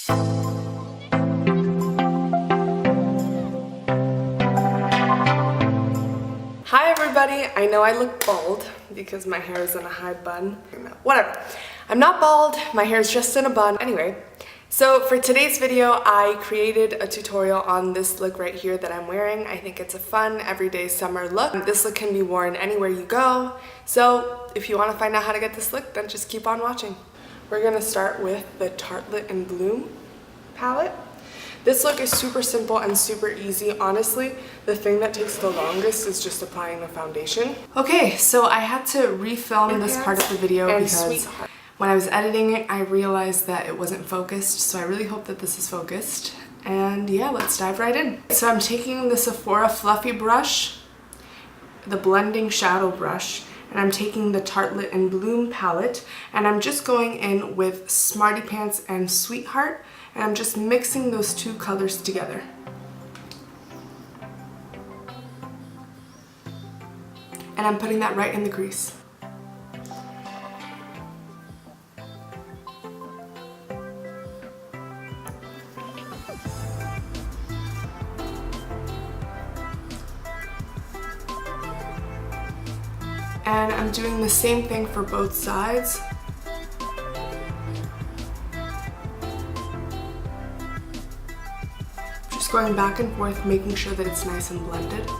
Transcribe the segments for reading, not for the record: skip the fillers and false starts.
Hi everybody, I know I look bald because my hair is in a high bun. Whatever. I'm not bald, my hair is just in a bun. Anyway, so for today's video, I created a tutorial on this look right here that I'm wearing. I think it's a fun, everyday summer look. This look can be worn anywhere you go. So if you want to find out how to get this look, then just keep on watching. We're gonna start with the Tartelette and Bloom palette. This look is super simple and super easy. Honestly, the thing that takes the longest is just applying the foundation. Okay, so I had to refilm this part of the video because when I was editing it, I realized that it wasn't focused, so I really hope that this is focused. And yeah, let's dive right in. So I'm taking the Sephora Fluffy brush, the blending shadow brush, and I'm taking the Tartelette and Bloom palette, and I'm just going in with Smarty Pants and Sweetheart, and I'm just mixing those two colors together. And I'm putting that right in the crease. And I'm doing the same thing for both sides. Just going back and forth, making sure that it's nice and blended.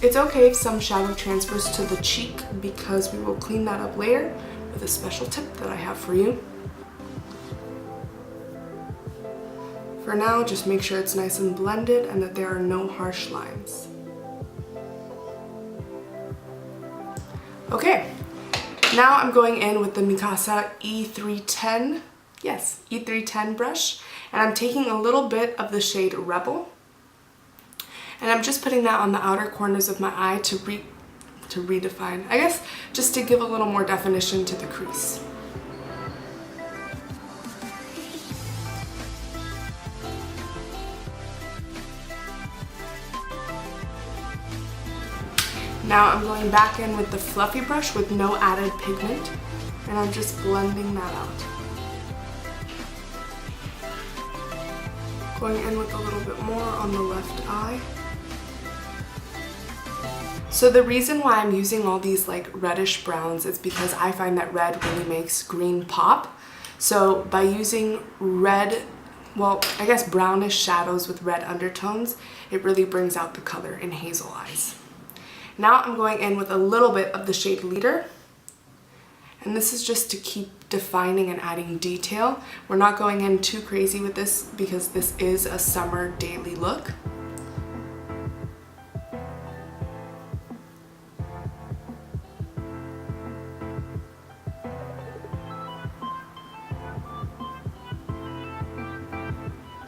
It's okay if some shadow transfers to the cheek because we will clean that up later with a special tip that I have for you. For now, just make sure it's nice and blended and that there are no harsh lines. Okay, now I'm going in with the Mikasa E310, yes, E310 brush, and I'm taking a little bit of the shade Rebel, and I'm just putting that on the outer corners of my eye to redefine, I guess, just to give a little more definition to the crease. Now I'm going back in with the fluffy brush with no added pigment, and I'm just blending that out. Going in with a little bit more on the left eye. So the reason why I'm using all these like reddish browns is because I find that red really makes green pop. So by using red, well, I guess brownish shadows with red undertones, it really brings out the color in hazel eyes. Now I'm going in with a little bit of the shade Leader, and this is just to keep defining and adding detail. We're not going in too crazy with this because this is a summer daily look.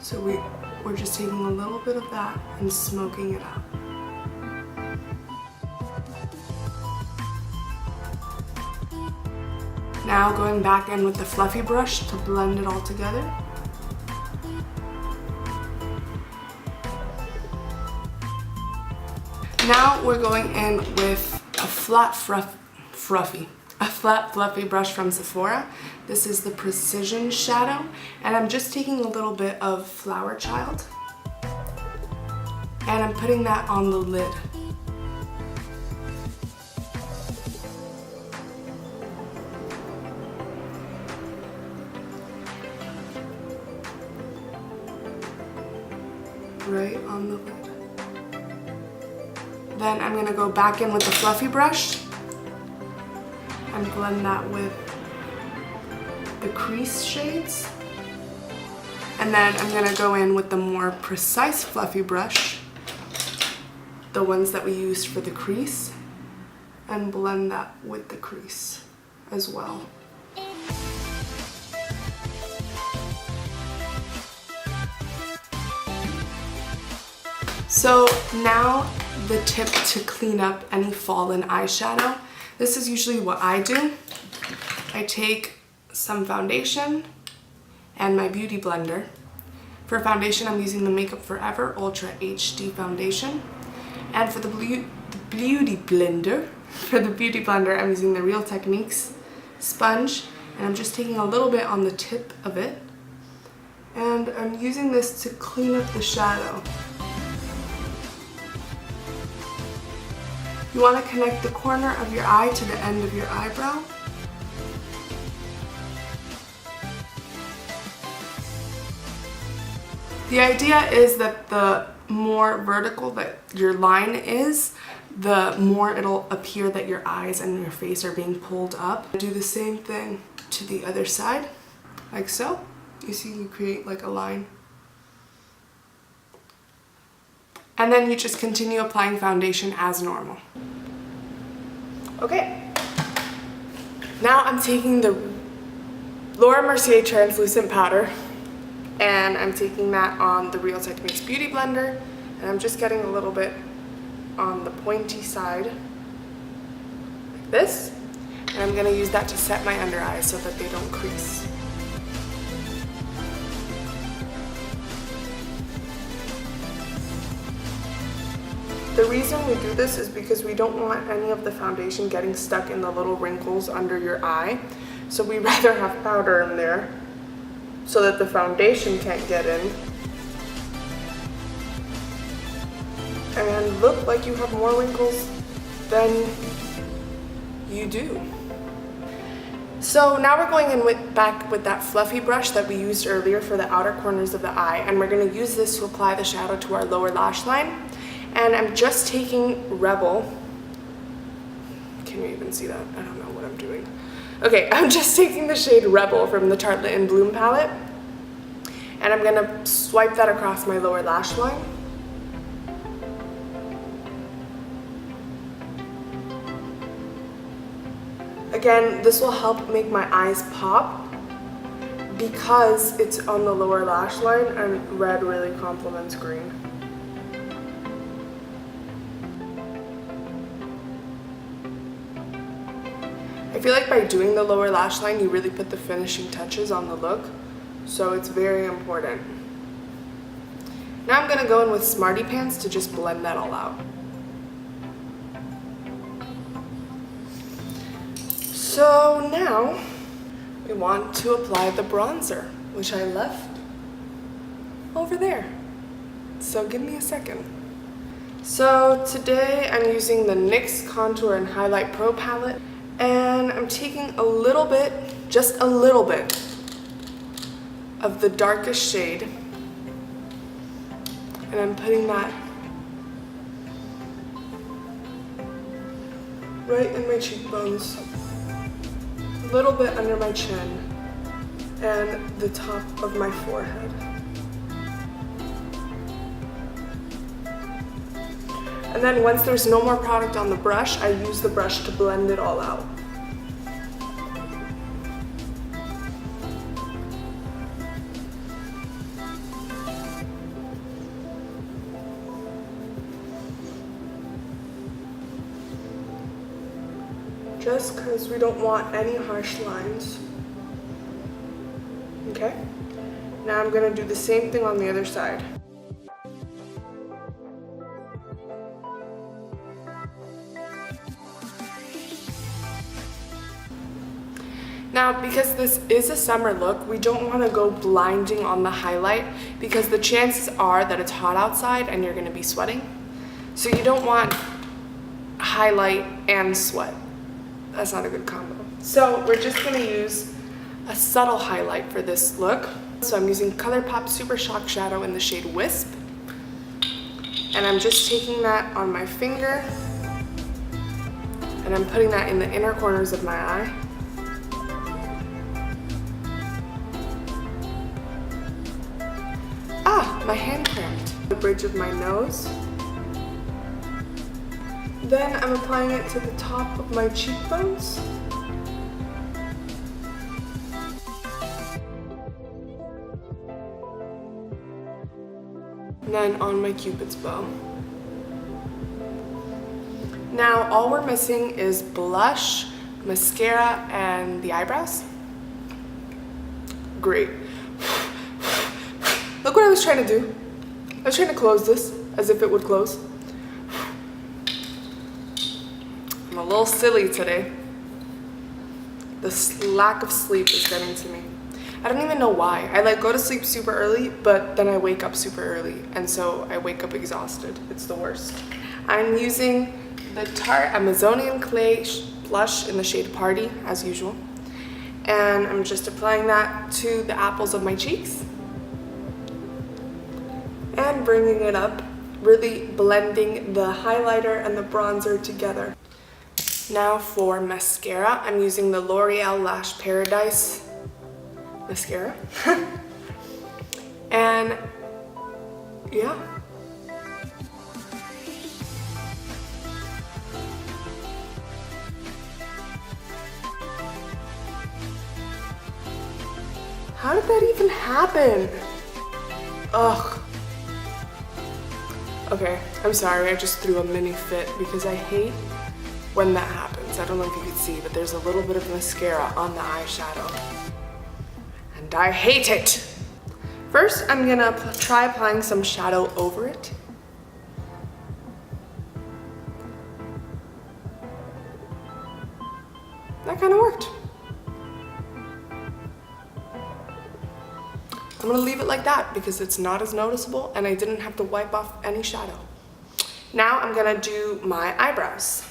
So we're just taking a little bit of that and smoking it out. Now going back in with the fluffy brush to blend it all together. Now we're going in with a flat fluffy brush from Sephora. This is the Precision Shadow, and I'm just taking a little bit of Flower Child, and I'm putting that on the lid. Right on the lid. Then I'm gonna go back in with the fluffy brush and blend that with the crease shades. And then I'm gonna go in with the more precise fluffy brush, the ones that we used for the crease, and blend that with the crease as well. So now the tip to clean up any fallen eyeshadow. This is usually what I do. I take some foundation and my beauty blender. For foundation, I'm using the Makeupforever Ultra HD foundation. And for the beauty blender, I'm using the Real Techniques sponge, and I'm just taking a little bit on the tip of it And I'm using this to clean up the shadow. You want to connect the corner of your eye to the end of your eyebrow. The idea is that the more vertical that your line is, the more it'll appear that your eyes and your face are being pulled up. Do the same thing to the other side, like so. You see, you create like a line. And then you just continue applying foundation as normal. Okay. Now I'm taking the Laura Mercier translucent powder, and I'm taking that on the Real Techniques Beauty Blender, and I'm just getting a little bit on the pointy side, like this. And I'm gonna use that to set my under eyes so that they don't crease. The reason we do this is because we don't want any of the foundation getting stuck in the little wrinkles under your eye. So we rather have powder in there so that the foundation can't get in and look like you have more wrinkles than you do. So now we're going in back with that fluffy brush that we used earlier for the outer corners of the eye, and we're going to use this to apply the shadow to our lower lash line. And I'm just taking Rebel. Can you even see that? I don't know what I'm doing. Okay, I'm just taking the shade Rebel from the Tartelette in Bloom palette, and I'm gonna swipe that across my lower lash line. Again, this will help make my eyes pop because it's on the lower lash line and red really complements green. I feel like by doing the lower lash line, you really put the finishing touches on the look, so it's very important. Now I'm gonna go in with Smarty Pants to just blend that all out. So now we want to apply the bronzer, which I left over there. So give me a second. So today I'm using the NYX Contour and Highlight Pro palette, and I'm taking a little bit, just a little bit, of the darkest shade, and I'm putting that right in my cheekbones, a little bit under my chin, and the top of my forehead. And then once there's no more product on the brush, I use the brush to blend it all out. Just because we don't want any harsh lines. Okay? Now I'm gonna do the same thing on the other side. Now, because this is a summer look, we don't want to go blinding on the highlight because the chances are that it's hot outside and you're going to be sweating. So you don't want highlight and sweat. That's not a good combo. So we're just going to use a subtle highlight for this look. So I'm using Colourpop Supershock shadow in the shade Wisp. And I'm just taking that on my finger and I'm putting that in the inner corners of my eye. My hand cramped. The bridge of my nose. Then I'm applying it to the top of my cheekbones. And then on my Cupid's bow. Now all we're missing is blush, mascara, and the eyebrows. Great. Look what I was trying to do. I was trying to close this as if it would close. I'm a little silly today. The lack of sleep is getting to me. I don't even know why. I like go to sleep super early, but then I wake up super early, and so I wake up exhausted. It's the worst. I'm using the Tarte Amazonian Clay blush in the shade Party, as usual. And I'm just applying that to the apples of my cheeks. And bringing it up, really blending the highlighter and the bronzer together. Now for mascara, I'm using the L'Oreal Lash Paradise mascara. And yeah. How did that even happen? Ugh. Okay, I'm sorry, I just threw a mini fit because I hate when that happens. I don't know if you can see, but there's a little bit of mascara on the eyeshadow. And I hate it! First, I'm gonna try applying some shadow over it. That kind of worked. I'm gonna leave it like that because it's not as noticeable and I didn't have to wipe off any shadow. Now I'm gonna do my eyebrows.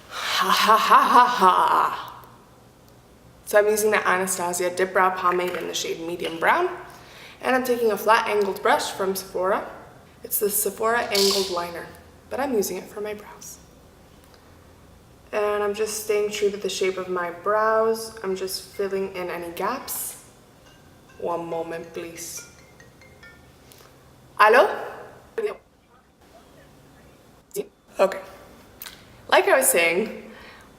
Ha ha ha ha ha. So I'm using the Anastasia Dipbrow Pomade in the shade Medium Brown. And I'm taking a flat angled brush from Sephora. It's the Sephora Angled Liner, but I'm using it for my brows. And I'm just staying true to the shape of my brows. I'm just filling in any gaps. One moment, please. Hello? Okay. Like I was saying,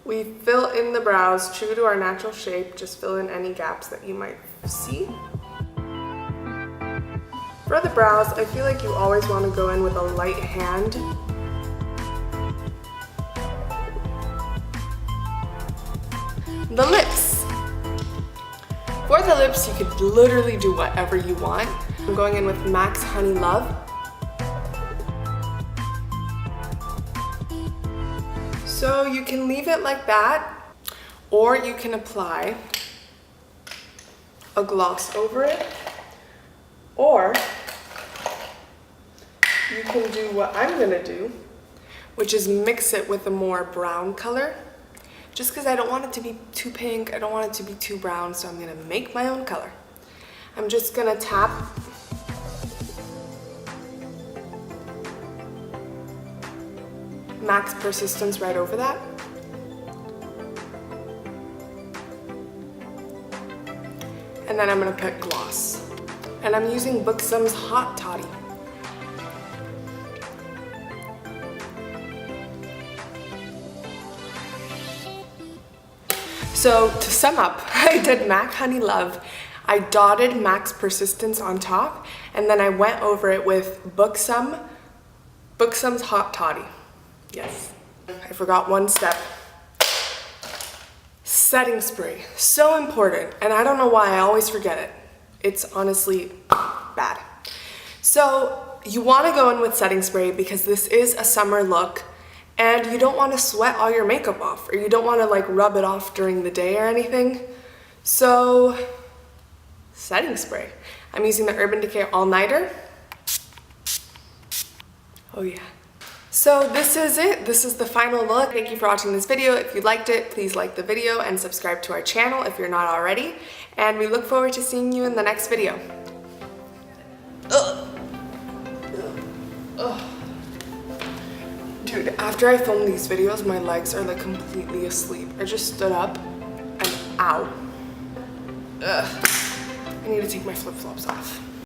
we fill in the brows true to our natural shape. Just fill in any gaps that you might see. For the brows, I feel like you always want to go in with a light hand. The lips. For the lips, you could literally do whatever you want. I'm going in with MAC's Honey Love. So you can leave it like that, or you can apply a gloss over it, or you can do what I'm gonna do, which is mix it with a more brown color. Just because I don't want it to be too pink, I don't want it to be too brown, so I'm gonna make my own color. I'm just gonna tap MAC's Persistence right over that. And then I'm gonna put gloss. And I'm using Buxom's Hot Toddy. So to sum up, I did MAC Honey Love, I dotted MAC's Persistence on top, and then I went over it with Buxom's Hot Toddy. Yes, I forgot one step. Setting spray, so important, and I don't know why I always forget it. It's honestly bad. So you want to go in with setting spray because this is a summer look. And you don't want to sweat all your makeup off, or you don't want to like rub it off during the day or anything. So, setting spray. I'm using the Urban Decay All Nighter. Oh yeah. So this is it. This is the final look. Thank you for watching this video. If you liked it, please like the video and subscribe to our channel if you're not already. And we look forward to seeing you in the next video. Ugh. Ugh. Dude, after I film these videos, my legs are like completely asleep. I just stood up and ow. Ugh. I need to take my flip-flops off.